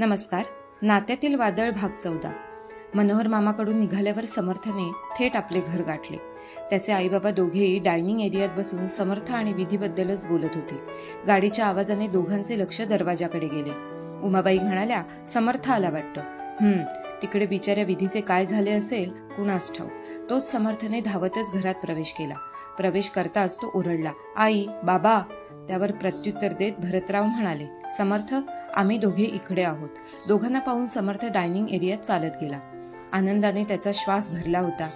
नमस्कार. नात्यातील वादळ भाग 14. मनोहर मामाकडून निघाल्यावर समर्थने थेट आपले घर गाठले. त्याचे आई बाबा दोघेही डायनिंग एरियात बसून समर्थ आणि विधीबद्दलच बोलत होते. गाडीच्या आवाजाने दोघांचे लक्ष दरवाजाकडे गेले. उमाबाई म्हणाल्या, समर्थ आला वाटतं. तिकडे बिचाऱ्या विधीचे काय झाले असेल कुणास ठाऊक. तोच समर्थने धावतच घरात प्रवेश केला. प्रवेश करताच तो ओरडला, आई, बाबा. त्यावर प्रत्युत्तर देत भरतराव म्हणाले, समर्थ, आम्ही दोघे इकडे आहोत. दोघांना पाहून समर्थ डायनिंग एरियात चालत गेला. आनंदाने त्याचा श्वास भरला होता.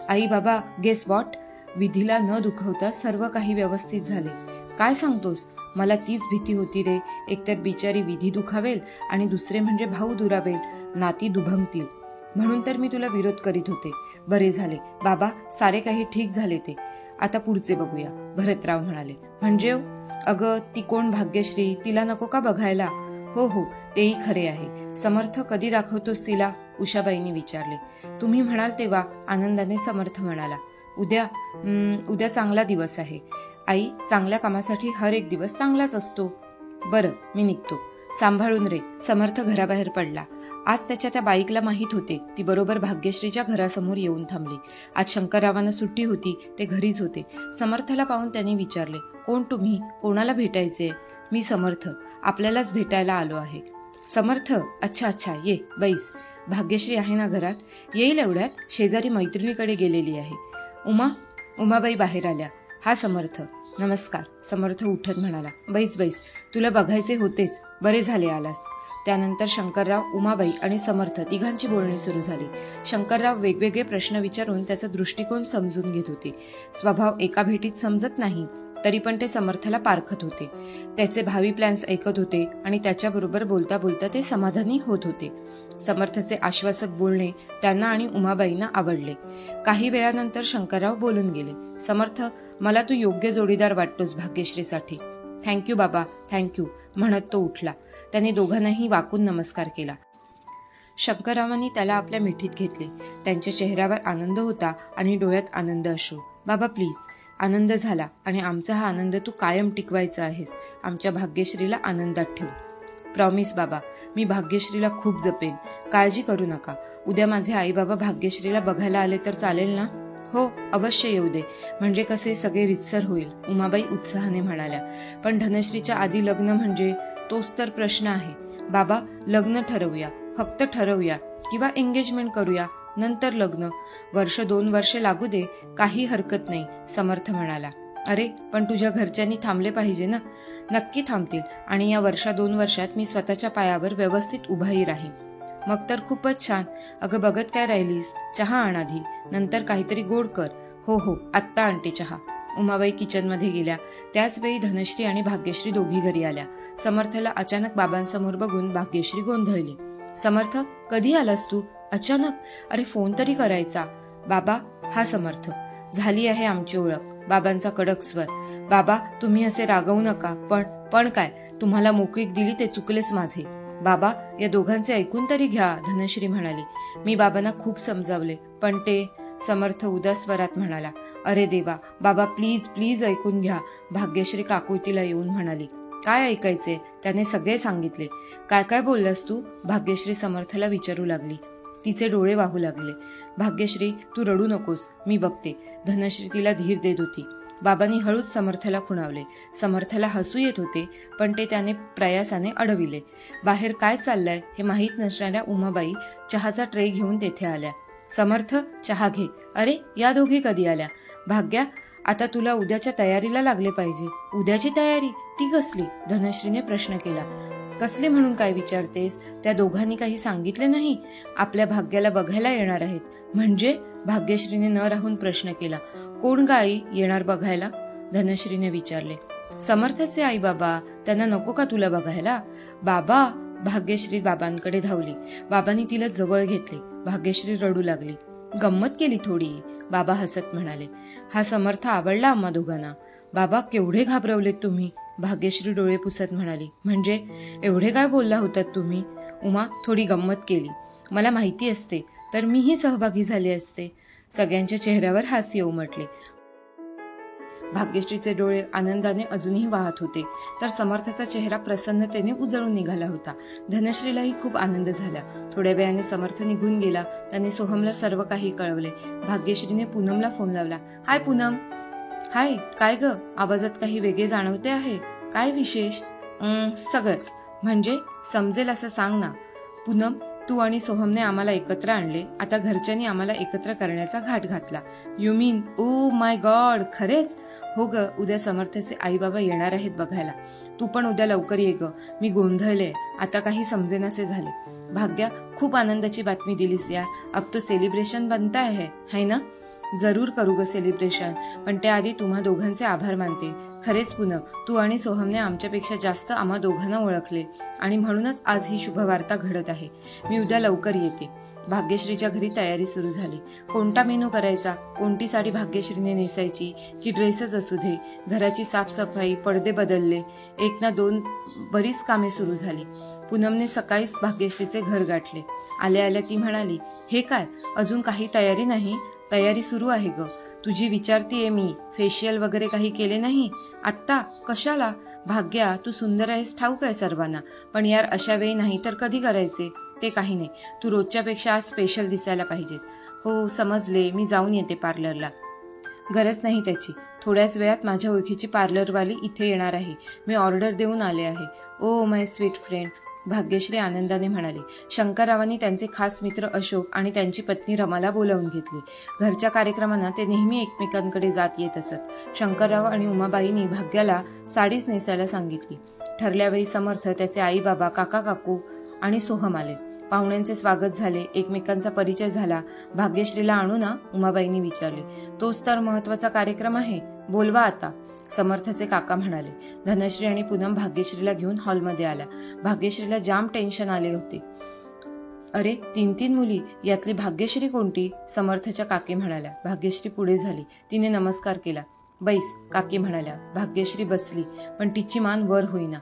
आई, बाबा, गेस व्हॉट? विधीला न दुखवता सर्व काही व्यवस्थित झाले. काय सांगतोस? मला तीच भीती होती रे. एकतर बिचारी विधी दुखावेल आणि दुसरे म्हणजे भाऊ दुरावेल, नाती दुभंगतील. म्हणून तर मी तुला विरोध करीत होते. बरे झाले बाबा, सारे काही ठीक झाले ते. आता पुढचे बघूया, भरतराव म्हणाले. म्हणजे? अगं, ती कोण भाग्यश्री, तिला नको का बघायला? हो, तेही खरे आहे. समर्थ कधी दाखवतोस तिला? उषाबाईंनी विचारले. तुम्ही म्हणाल तेव्हा, आनंदाने समर्थ म्हणाला. उद्या चांगला दिवस आहे आई. चांगल्या कामासाठी हर एक दिवस चांगलाच असतो. बरं, मी निघतो. सांभाळून रे. समर्थ घराबाहेर पडला. आज त्याच्या त्या बाईकला माहीत होते. ती बरोबर भाग्यश्रीच्या घरासमोर येऊन थांबली. आज शंकररावांना सुट्टी होती, ते घरीच होते. समर्थला पाहून त्यांनी विचारले, कोण तुम्ही? कोणाला भेटायचे? मी समर्थ, आपल्यालाच भेटायला आलो आहे. समर्थ, अच्छा, ये बैस. भाग्यश्री आहे ना घरात? येईल एवढ्यात. शेजारी मैत्रिणीकडे गेलेली आहे. उमाबाई बाहेर आल्या. हा समर्थ. नमस्कार. समर्थ उठत म्हणाला, बैस, तुला बघायचे होतेच. बरे झाले आलास. त्यानंतर शंकरराव, उमाबाई आणि समर्थ तिघांची बोलणी सुरू झाली. शंकरराव वेगवेगळे प्रश्न विचारून त्याचा दृष्टिकोन समजून घेत होते. स्वभाव एका भेटीत समजत नाही, तरी पण ते समर्थला पारखत होते. त्याचे भावी प्लॅन्स ऐकत होते आणि त्याच्याबरोबर बोलता बोलता ते समाधानी होत होते. समर्थचे आश्वासक बोलणे त्यांना आणि उमाबाईंना आवडले. काही वेळानंतर शंकरराव बोलून गेले. समर्थ, मला तू योग्य जोडीदार वाटतोस भाग्यश्रीसाठी. थँक्यू बाबा, थँक्यू, म्हणत तो उठला. त्याने दोघांनाही वाकून नमस्कार केला. शंकररावांनी त्याला आपल्या मिठीत घेतले. त्यांच्या चेहऱ्यावर आनंद होता आणि डोळ्यात आनंद अश्रू. बाबा प्लीज. आनंद झाला आणि आमचा हा आनंद तू कायम टिकवायचा आहेस. आमच्या भाग्यश्रीला आनंदात ठेव. प्रॉमिस बाबा, मी भाग्यश्रीला खूप जपेन. काळजी करू नका. उद्या माझे आई बाबा भाग्यश्रीला बघायला आले तर चालेल ना? हो, अवश्य येऊ दे. म्हणजे कसे सगळे रितसर होईल, उमाबाई उत्साहाने म्हणाल्या. पण धनश्रीच्या आधी लग्न म्हणजे तोच तर प्रश्न आहे. बाबा, लग्न ठरवूया, फक्त ठरवूया, किंवा एंगेजमेंट करूया, नंतर लग्न. 1-2 वर्षे लागू दे, काही हरकत नाही, समर्थ म्हणाला. अरे, पण तुझ्या घरच्यांनी थांबले पाहिजे ना? नक्की थांबतील आणि या 1-2 वर्षात मी स्वतःच्या पायावर व्यवस्थित उभाही राहीन. मग तर खूपच छान. अगं, बघत काय राहिलीस? चहा आण आधी, नंतर काहीतरी गोड कर. हो, आत्ता आणते चहा. उमाबाई किचनमध्ये गेल्या. त्याच वेळी धनश्री आणि भाग्यश्री दोघी घरी आल्या. समर्थला अचानक बाबांसमोर बघून भाग्यश्री गोंधळली. समर्थ, कधी आलास तू? अचानक? अरे, फोन तरी करायचा. बाबा, हा समर्थ. झाली आहे आमची ओळख. बाबांचा कडक स्वर. बाबा, तुम्ही असे रागवू नका. पण काय, तुम्हाला मोकळीक दिली ते चुकलेच माझे. बाबा, या दोघांचे ऐकून तरी घ्या, धनश्री म्हणाली. मी बाबांना खूप समजावले, पण ते. समर्थ उदास स्वरात म्हणाला. अरे देवा, बाबा प्लीज ऐकून घ्या, भाग्यश्री काकुतीला येऊन म्हणाली. काय ऐकायचे? त्याने सगळे सांगितले. काय बोललास तू? भाग्यश्री समर्थला विचारू लागली. तिचे डोळे वाहू लागले. भाग्यश्री, तू रडू नकोस, मी बघते, धनश्री तिला धीर देत होती. बाबांनी हळूच समर्थला खुणावले. समर्थला हसू येत होते, पण ते त्याने प्रयासाने अडविले. बाहेर काय चाललंय हे माहीत नसणाऱ्या उमाबाई चहाचा ट्रे घेऊन तेथे आल्या. समर्थ, चहा घे. अरे, या दोघी कधी आल्या? भाग्या, आता तुला उद्याच्या तयारीला लागले पाहिजे. उद्याची तयारी? ती कसली? धनश्रीने प्रश्न केला. कसले म्हणून काय विचारतेस? त्या दोघांनी काही सांगितले नाही. आपल्या भाग्याला बघायला येणार आहेत. म्हणजे? भाग्यश्रीने न राहून प्रश्न केला. कोण गाई येणार बघायला? धनश्रीने विचारले. समर्थचे आई बाबा. त्यांना नको का तुला बघायला? बाबा. भाग्यश्री बाबांकडे धावली. बाबांनी तिला जवळ घेतले. भाग्यश्री रडू लागली. गंमत केली थोडी, बाबा हसत म्हणाले. हा समर्थ आवडला आम्हा दोघांना. बाबा, केवढे घाबरवलेत तुम्ही, भाग्यश्री डोळे पुसत म्हणाली. म्हणजे एवढे काय बोलला होतात तुम्ही? उमा, थोडी गंमत केली. मला माहिती असते तर मीही सहभागी झाले असते. सगळ्यांच्या चेहऱ्यावर हास्य उमटले. भाग्यश्रीचे डोळे आनंदाने अजूनही वाहत होते, तर समर्थचा चेहरा प्रसन्नतेने उजळून निघाला होता. धनश्रीलाही खूप आनंद झाला. थोड्या वेळाने समर्थ निघून गेला. त्याने सोहमला सर्व काही कळवले. भाग्यश्रीने पूनमला फोन लावला. हाय पूनम. हाय, काय ग, आवाजात काही वेगळे जाणवते आहे? काय विशेष? सगळंच. म्हणजे समजेल असं सांग ना. पूनम, तू आणि सोहमने आम्हाला एकत्र आणले. आता घरच्यांनी आम्हाला एकत्र करण्याचा घाट घातला. You mean? Oh my God, खरेच? हो ग, उद्या समर्थचे आई बाबा येणार आहेत बघायला. तू पण उद्या लवकर ये ग. मी गोंधळले, आता काही समजेनासे झाले. भाग्या, खूप आनंदाची बातमी दिलीस यार. अब तो सेलिब्रेशन बनता है ना? जरूर करू ग सेलिब्रेशन, पण त्याआधी तुम्हा दोघांचे आभार मानते. खरेच पूनम, तू आणि सोहमने आमच्यापेक्षा जास्त आम्हा दोघांना ओळखले आणि म्हणूनच आज ही शुभवार्ता घडत आहे. मी उद्या लवकर येते. भाग्यश्रीच्या घरी तयारी सुरू झाली. कोणता मेनू करायचा, कोणती साडी भाग्यश्रीने नेसायची की ड्रेसच असू दे, घराची साफसफाई, पडदे बदलले, एक ना दोन बरीच कामे सुरू झाली. पूनमने सकाळीच भाग्यश्रीचे घर गाठले. आल्या आल्या ती म्हणाली, हे काय, अजून काही तयारी नाही? तयारी सुरू आहे ग. तुझी विचारतीये मी, फेशियल वगैरे काही केले नाही? आत्ता कशाला? भाग्या, तू सुंदर आहेस ठाऊक आहे सर्वांना, पण यार अशा वेळी नाही तर कधी करायचे? ते काही नाही, तू रोजच्यापेक्षा आज स्पेशल दिसायला पाहिजेस. हो समजले, मी जाऊन येते पार्लरला. गरज नाही त्याची. थोड्याच वेळात माझ्या ओळखीची पार्लरवाली इथे येणार आहे. मी ऑर्डर देऊन आले आहे. Oh my sweet friend, Bhagyashree आनंदाने म्हणाली. शंकररावांनी त्यांचे खास मित्र अशोक आणि त्यांची पत्नी रमाला बोलावून घेतले. घरच्या कार्यक्रमांना ते नेहमी एकमेकांकडे जात येत असत. शंकरराव आणि उमाबाईंनी भाग्याला साडीच नेसायला सांगितली. ठरल्यावेळी समर्थ, त्याचे आई बाबा, काका काकू आणि सोहम आले. पाहुण्यांचे स्वागत झाले, एकमेकांचा परिचय झाला. भाग्यश्रीला आणू ना, उमाबाईंनी विचारले. तोच तर महत्वाचा कार्यक्रम आहे, बोलवा आता, समर्थचे काका म्हणाले. धनश्री आणि पूनम भाग्यश्रीला घेऊन हॉलमध्ये आल्या. भाग्यश्रीला जाम टेन्शन आले होते. अरे, 3 मुली, यातली भाग्यश्री कोणती? समर्थच्या काकी म्हणाल्या. भाग्यश्री पुढे झाली. तिने नमस्कार केला. बैस, काकी म्हणाल्या. भाग्यश्री बसली, पण तिची मान वर होईना.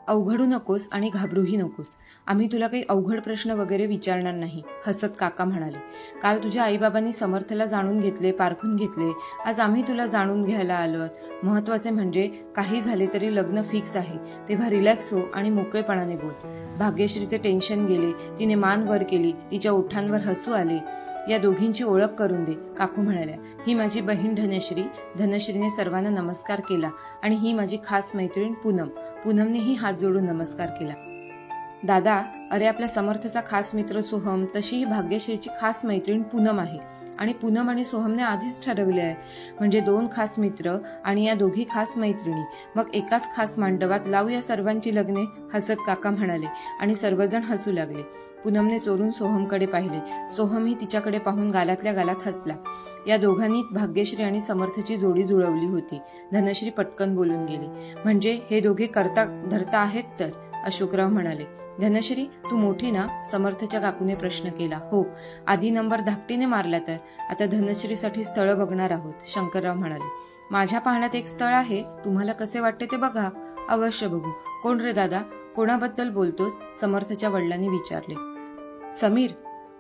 अवघडू नकोस आणि घाबरूही नकोस. आम्ही तुला काही अवघड प्रश्न वगैरे विचारणार नाही, हसत काका म्हणाले. काल तुझ्या आईबाबांनी समर्थला जाणून घेतले, पारखून घेतले. आज आम्ही तुला जाणून घ्यायला आलोत. महत्वाचे म्हणजे काही झाले तरी लग्न फिक्स आहे, तेव्हा रिलॅक्स हो आणि मोकळेपणाने बोल. भाग्यश्रीचे टेन्शन गेले. तिने मान वर केली. तिच्या ओठांवर हसू आले. या दोघींची ओळख करून दे, काकू म्हणाल्या. ही माझी बहीण धनश्री. धनश्रीने सर्वांना नमस्कार केला. आणि ही माझी खास मैत्रीण पूनम. पूनमनेही हात जोडून नमस्कार केला. दादा, अरे आपल्या समर्थचा खास मित्र सोहम, तशी ही भाग्यश्रीची खास मैत्रीण पूनम आहे. आणि पूनम आणि सोहमने आधीच ठरवले आहे. म्हणजे 2 खास मित्र आणि या दोघी खास मैत्रिणी. मग एकाच खास मांडवात लावू या सर्वांची लग्ने, हसत काका म्हणाले. आणि सर्वजण हसू लागले. पूनमने चोरून सोहमकडे पाहिले. सोहमही तिच्याकडे पाहून गालातल्या गालात हसला. या दोघांनीच भाग्यश्री आणि समर्थची जोडी जुळवली होती. धनश्री पटकन बोलून गेली. म्हणजे हे दोघे करता धरता आहेत तर, अशोकराव म्हणाले. धनश्री, तू मोठी ना? समर्थच्या काकूने प्रश्न केला. हो, आधी नंबर धाकटीने मारला तर. आता धनश्रीसाठी स्थळ बघणार आहोत, शंकरराव म्हणाले. माझ्या पाहण्यात एक स्थळ आहे, तुम्हाला कसे वाटते ते बघा. अवश्य बघू. कोण रे दादा, कोणाबद्दल बोलतोस? समर्थच्या वडिलांनी विचारले. समीर.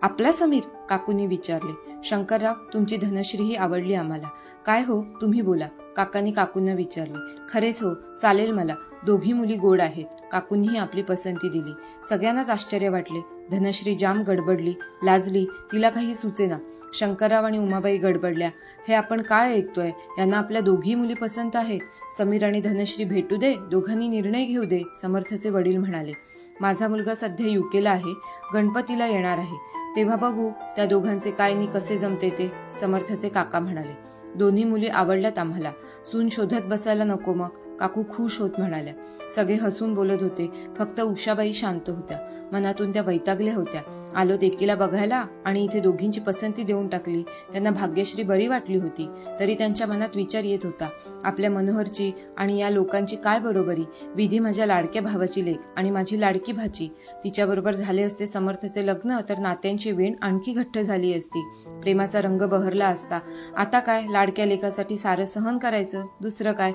आपला समीर? काकूंनी विचारले. शंकरराव, तुमची धनश्री ही आवडली आम्हाला. काय हो, तुम्ही बोला, काकांनी काकूंना विचारले. खरेच हो, चालेल मला. दोघी मुली गोड आहेत. काकूंनीही आपली पसंती दिली. सगळ्यांनाच आश्चर्य वाटले. धनश्री जाम गडबडली, लाजली, तिला काही सुचेना. शंकरराव आणि उमाबाई गडबडल्या. हे आपण काय ऐकतोय? यांना आपल्या दोघी मुली पसंत आहेत. समीर आणि धनश्री भेटू दे, दोघांनी निर्णय घेऊ दे, समर्थचे वडील म्हणाले. माझा मुलगा सध्या युकेला आहे, गणपतीला येणार आहे, तेव्हा बघू त्या दोघांचे काय नि कसे जमते ते, समर्थचे काका म्हणाले. दोन्ही मुली आवडल्यात आम्हाला. सून शोधत बसायला नको मग, काकू खुश होत म्हणाल्या. सगळे हसून बोलत होते. फक्त उषाबाई शांत होत्या. मनातून त्या वैतागल्या होत्या. आलोत एकीला बघायला आणि इथे दोघींची पसंती देऊन टाकली. त्यांना भाग्यश्री बरी वाटली होती, तरी त्यांच्या मनात विचार येत होता. आपल्या मनोहरची आणि या लोकांची काय बरोबरी? विधी माझ्या लाडक्या भावाची लेक आणि माझी लाडकी भाची. तिच्याबरोबर झाले असते समर्थचे लग्न तर नात्यांची वेण आणखी घट्ट झाली असती. प्रेमाचा रंग बहरला असता. आता काय, लाडक्या लेकासाठी सारं सहन करायचं, दुसरं काय?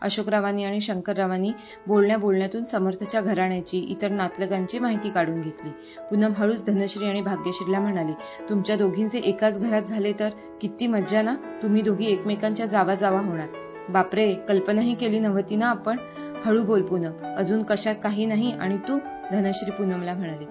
अशोकरावांनी आणि शंकररावांनी बोलण्यातून समर्थच्या घराण्याची, इतर नातलगांची माहिती काढून घेतली. पूनम हळूच धनश्री आणि भाग्यश्रीला म्हणाली, तुमच्या दोघींचे एकाच घरात झाले तर किती मज्जा ना? तुम्ही दोघी एकमेकांच्या जावा होणार. बापरे, कल्पनाही केली नव्हती ना आपण. हळू बोल पूनम, अजून कशात काही नाही. आणि तू? धनश्री पूनमला म्हणाली.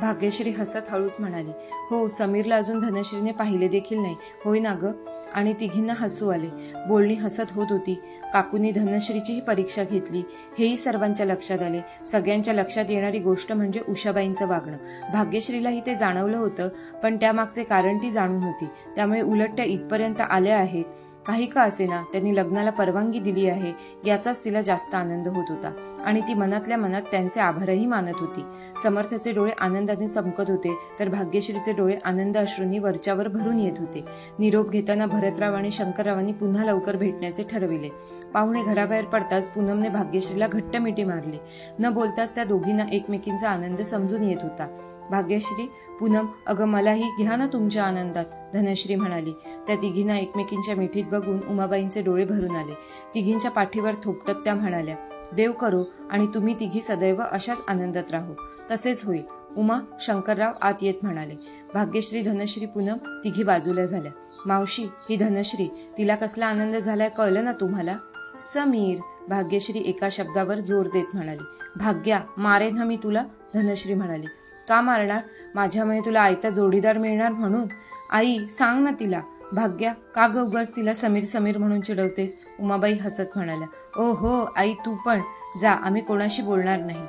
भाग्यश्री हसत हळूच म्हणाली, हो, समीरला अजून धनश्रीने पाहिले देखील नाही. होय ना ग? आणि तिघींना हसू आले. बोलणी हसत होत होती. काकूंनी धनश्रीचीही परीक्षा घेतली हेही सर्वांच्या लक्षात आले. सगळ्यांच्या लक्षात येणारी गोष्ट म्हणजे उषाबाईंचं वागणं. भाग्यश्रीलाही ते जाणवलं होतं, पण त्यामागचे कारण ती जाणून होती. त्यामुळे उलट त्या इथपर्यंत आल्या आहेत. काही का असेना त्यांनी लग्नाला परवानगी दिली आहे याचाच तिला जास्त आनंद होत होता. आणि ती मनातल्या मनात त्यांचे आभारही मानत होती. समर्थचे डोळे आनंदाने चमकत होते, तर भाग्यश्रीचे डोळे आनंद अश्रूंनी वरच्यावर भरून येत होते. निरोप घेताना भरतराव आणि शंकररावांनी पुन्हा लवकर भेटण्याचे ठरविले. पाहुणे घराबाहेर पडताच पूनमने भाग्यश्रीला घट्ट मिठी मारली. न बोलताच त्या दोघींना एकमेकींचा आनंद समजून येत होता. भाग्यश्री, पूनम, अगं मलाही घ्या ना तुमच्या आनंदात, धनश्री म्हणाली. त्या तिघींना एकमेकींच्या मिठीत बघून उमाबाईंचे डोळे भरून आले. तिघींच्या पाठीवर थोपटत त्या म्हणाल्या, देव करो आणि तुम्ही तिघी सदैव अशाच आनंदात राहू. तसेच होईल. उमा, शंकरराव आत येत म्हणाले. भाग्यश्री, धनश्री, पूनम तिघी बाजूला झाल्या. मावशी, ही धनश्री, तिला कसला आनंद झालाय कळलं ना तुम्हाला? समीर, भाग्यश्री एका शब्दावर जोर देत म्हणाली. भाग्या, मारेन हा मी तुला, धनश्री म्हणाली. का मारणार? माझ्यामुळे तुला आयता जोडीदार मिळणार म्हणून? आई, सांग ना तिला. भाग्या, का ग उगाच तिला समीर समीर म्हणून चिडवतेस? उमाबाई हसत म्हणाल्या. ओ हो आई, तू पण जा, आम्ही कोणाशी बोलणार नाही.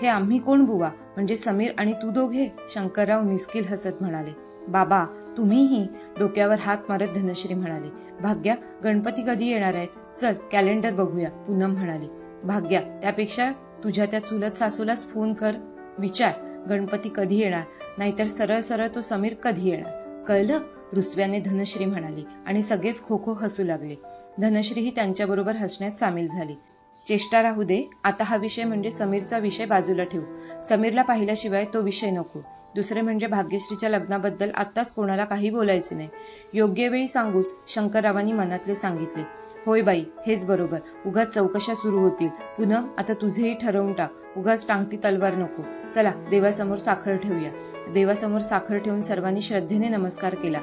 आम्ही कोण बुवा? म्हणजे समीर आणि तू दोघे? शंकरराव मिस्किल हसत म्हणाले. बाबा, तुम्हीही, डोक्यावर हात मारत धनश्री म्हणाली. भाग्या, गणपती कधी येणार आहेत? चल कॅलेंडर बघूया, पूनम म्हणाली. भाग्या, त्यापेक्षा तुझ्या त्या चुलत सासूलाच फोन कर, विचार गणपती कधी येणार, नाहीतर सरळ सरळ तो समीर कधी येणार, कळलं? रुसव्याने धनश्री म्हणाली. आणि सगळेच खो खो हसू लागले. धनश्रीही त्यांच्याबरोबर हसण्यात सामील झाली. चेष्टा राहू दे, आता हा विषय म्हणजे समीरचा विषय बाजूला ठेवू. समीरला पाहिल्याशिवाय तो विषय नको. दुसरे म्हणजे भाग्यश्रीच्या लग्नाबद्दल आत्ताच कोणाला काही बोलायचे नाही. योग्य वेळी सांगूस, शंकररावांनी मनातले सांगितले. होय बाई, हेच बरोबर. उगाच चौकशा सुरू होतील. पूनम, आता तुझेही ठरवून टाक. उगाच टांगती तलवार नको. चला देवासमोर साखर ठेवूया. देवासमोर साखर ठेवून सर्वांनी श्रद्धेने नमस्कार केला.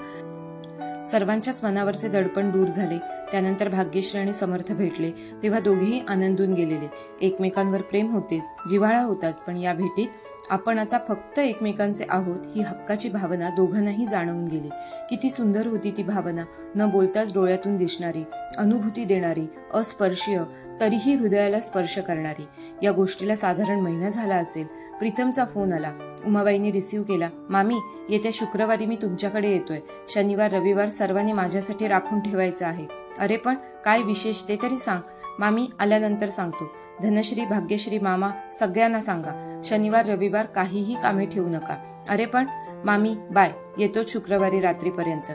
सर्वांच्याच मनावरचे दडपण दूर झाले. त्यानंतर भाग्यश्री आणि समर्थ भेटले तेव्हा दोघेही आनंदून गेलेले. एकमेकांवर प्रेम होतेच, जिव्हाळा होताच, पण या भेटीत आपण आता फक्त एकमेकांचे आहोत ही हक्काची भावना दोघांनाही जाणवून गेली. किती सुंदर होती ती भावना, न बोलताच डोळ्यातून दिसणारी, अनुभूती देणारी, अस्पर्शीय, तरीही हृदयाला स्पर्श करणारी. या गोष्टीला साधारण महिना झाला असेल. प्रीतमचा फोन आला. उमाबाईंनी रिसीव्ह केला. मामी, येत्या शुक्रवारी मी तुमच्याकडे येतोय. शनिवार रविवार सर्वांनी माझ्यासाठी राखून ठेवायचं आहे. अरे पण काय विशेष ते तरी सांग. मामी, आल्यानंतर सांगतो. धनश्री, भाग्यश्री, मामा सगळ्यांना सांगा. शनिवार रविवार काहीही कामे ठेवू नका. अरे पण मामी, बाय, येतो शुक्रवारी रात्रीपर्यंत.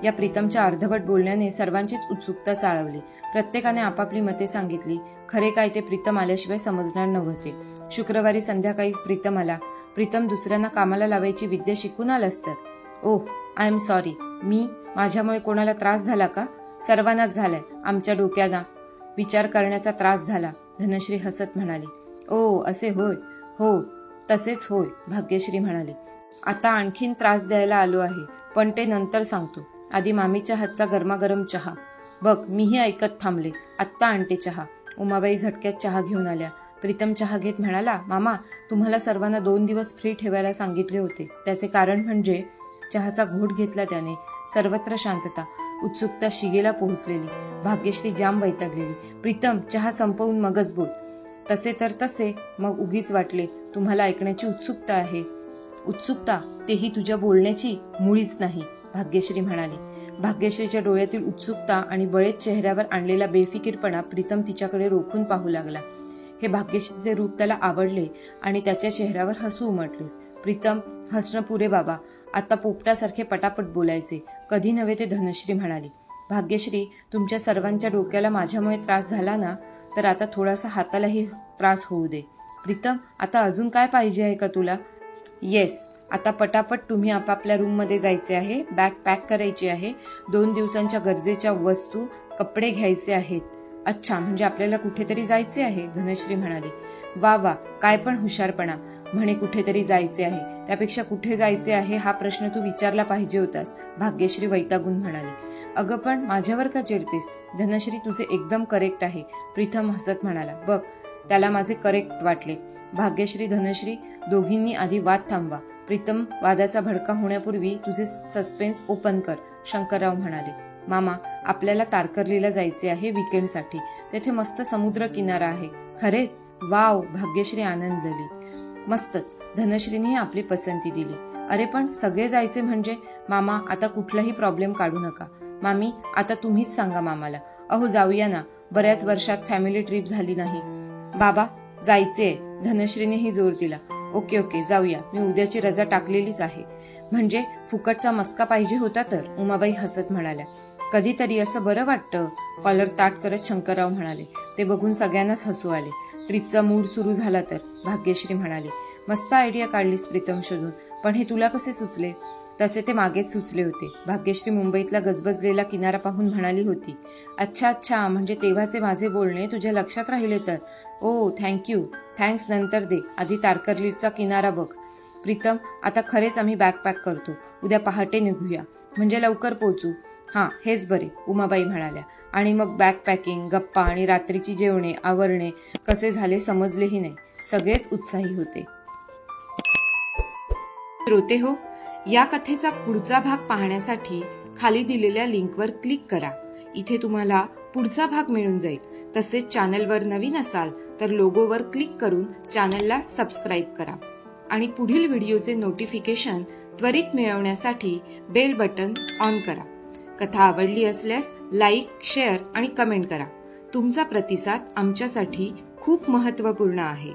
या प्रीतमच्या अर्धवट बोलण्याने सर्वांचीच उत्सुकता चाळवली. प्रत्येकाने आपापली मते सांगितली. खरे काय ते प्रीतम आल्याशिवाय समजणार नव्हते. शुक्रवारी संध्याकाळीच प्रीतम आला. प्रीतम दुसऱ्यांना कामाला लावायची विद्या शिकून आलास तर? ओह, आय एम सॉरी. माझ्यामुळे कोणाला त्रास झाला का? सर्वांनाच झालाय. आमच्या डोक्याला विचार करण्याचा त्रास झाला, धनश्री हसत म्हणाली. ओ, असे होय. हो, तसेच होय, भाग्यश्री म्हणाली. आता आणखीन त्रास द्यायला आलो आहे, पण ते नंतर सांगतो. आधी मामीच्या हातचा गरमागरम चहा. बघ, मीही ऐकत थांबले. आत्ता आणते चहा. उमाबाई झटक्यात चहा घेऊन आल्या. प्रीतम चहा घेत म्हणाला, मामा, तुम्हाला सर्वांना 2 दिवस फ्री ठेवायला सांगितले होते. त्याचे कारण म्हणजे? चहाचा घोट घेतला त्याने. सर्वत्र शांतता, उत्सुकता शिगेला पोहोचलेली. भाग्यश्री जाम वैतागलेली. प्रीतम, चहा संपवून मगच बोल. तसे तर तसे, मग उगीच वाटले. तुम्हाला ऐकण्याची उत्सुकता आहे. उत्सुकता, तेही तुझ्या बोलण्याची मुळीच नाही, भाग्यश्री म्हणाली. भाग्यश्रीच्या डोळ्यातील उत्सुकता आणि बळेत चेहऱ्यावर आणलेला बेफिकीरपणा प्रीतम तिच्याकडे रोखून पाहू लागला. हे भाग्यश्रीचे रूप त्याला आवडले आणि त्याच्या चेहऱ्यावर हसू उमटले. प्रीतम, हसणं पुरे बाबा, आता पोपटासारखे पटापट बोलायचे. कधी नव्हे ते, धनश्री म्हणाली. भाग्यश्री, तुमच्या सर्वांच्या डोक्याला माझ्यामुळे त्रास झाला ना, तर आता थोडासा हातालाही त्रास होऊ दे. प्रीतम, आता अजून काय पाहिजे आहे का तुला? येस, आता पटापट तुम्ही आपापल्या रूममध्ये जायचे आहे. बॅग पॅक करायची आहे. 2 दिवसांच्या गरजेच्या वस्तू, कपडे घ्यायचे आहेत. अच्छा, म्हणजे आपल्याला कुठेतरी जायचे आहे, धनश्री म्हणाली. वा वा, काय पण हुशारपणा. म्हणे कुठेतरी जायचे आहे, त्यापेक्षा कुठे जायचे आहे हा प्रश्न तू विचारला पाहिजे होतास, भाग्यश्री वैतागून म्हणाली. अगं पण माझ्यावर का चिडतेस? धनश्री तुझे एकदम करेक्ट आहे, प्रीतम हसत म्हणाला. बघ, त्याला माझे करेक्ट वाटले. भाग्यश्री धनश्री दोघींनी आधी वाद थांबवा. प्रीतम वादाचा भडका होण्यापूर्वी तुझे सस्पेन्स ओपन कर, शंकरराव म्हणाले. मामा, आपल्याला तारकर्लीला जायचे आहे विकेंडसाठी. तेथे मस्त समुद्र किनारा आहे. खरेच? वाव, भाग्यश्री आनंदली. मस्तच. धनश्रीने आपली पसंती दिली. अरे पण सगळे जायचे म्हणजे? मामा, आता कुठलाही प्रॉब्लेम काढू नका. मामी, आता तुम्हीच सांगा मामाला. अहो जाऊया ना, बऱ्याच वर्षात फॅमिली ट्रिप झाली नाही. बाबा, जायचे. धनश्रीनेही जोर दिला. ओके ओके, जाऊया. मी उद्याची रजा टाकलेलीच आहे. म्हणजे फुकटचा मस्का पाहिजे होता तर? उमाबाई हसत म्हणाल्या. कधीतरी असं बरं वाटतं, कॉलर ताट करत शंकरराव म्हणाले. ते बघून सगळ्यांनाच हसू आले. ट्रिपचा मूड सुरू झाला तर? भाग्यश्री म्हणाली. मस्त आयडिया काढलीस प्रीतम शोधून, पण हे तुला कसे सुचले? तसे ते मागेच सुचले होते. भाग्यश्री मुंबईतला गजबजलेला किनारा पाहून म्हणाली होती. अच्छा अच्छा, म्हणजे तेव्हाचे माझे बोलणे तुझ्या लक्षात राहिले तर? ओ थँक्यू. थँक्स नंतर दे, आधी तारकर्लीचा किनारा बघ. प्रीतम, आता खरेच आम्ही बॅकपॅक करतो. उद्या पहाटे निघूया, म्हणजे लवकर पोहोचू. हां, हेच बरे, उमाबाई म्हणाल्या. आणि मग बॅकपॅकिंग, गप्पा आणि रात्रीची जेवणे आवरणे कसे झाले समजलेही नाही. सगळेच उत्साही होते. श्रोते हो, या कथेचा पुढचा भाग पाहण्यासाठी खाली दिलेल्या लिंकवर क्लिक करा. इथे तुम्हाला पुढचा भाग मिळून जाईल. तसेच चॅनलवर नवीन असाल तर लोगोवर क्लिक करून चॅनलला सबस्क्राईब करा आणि पुढील व्हिडिओचे नोटिफिकेशन त्वरित मिळवण्यासाठी बेल बटन ऑन करा. कथा आवडली असल्यास लाईक, शेअर आणि कमेंट करा. तुमचा प्रतिसाद आमच्यासाठी खूप महत्त्वपूर्ण आहे.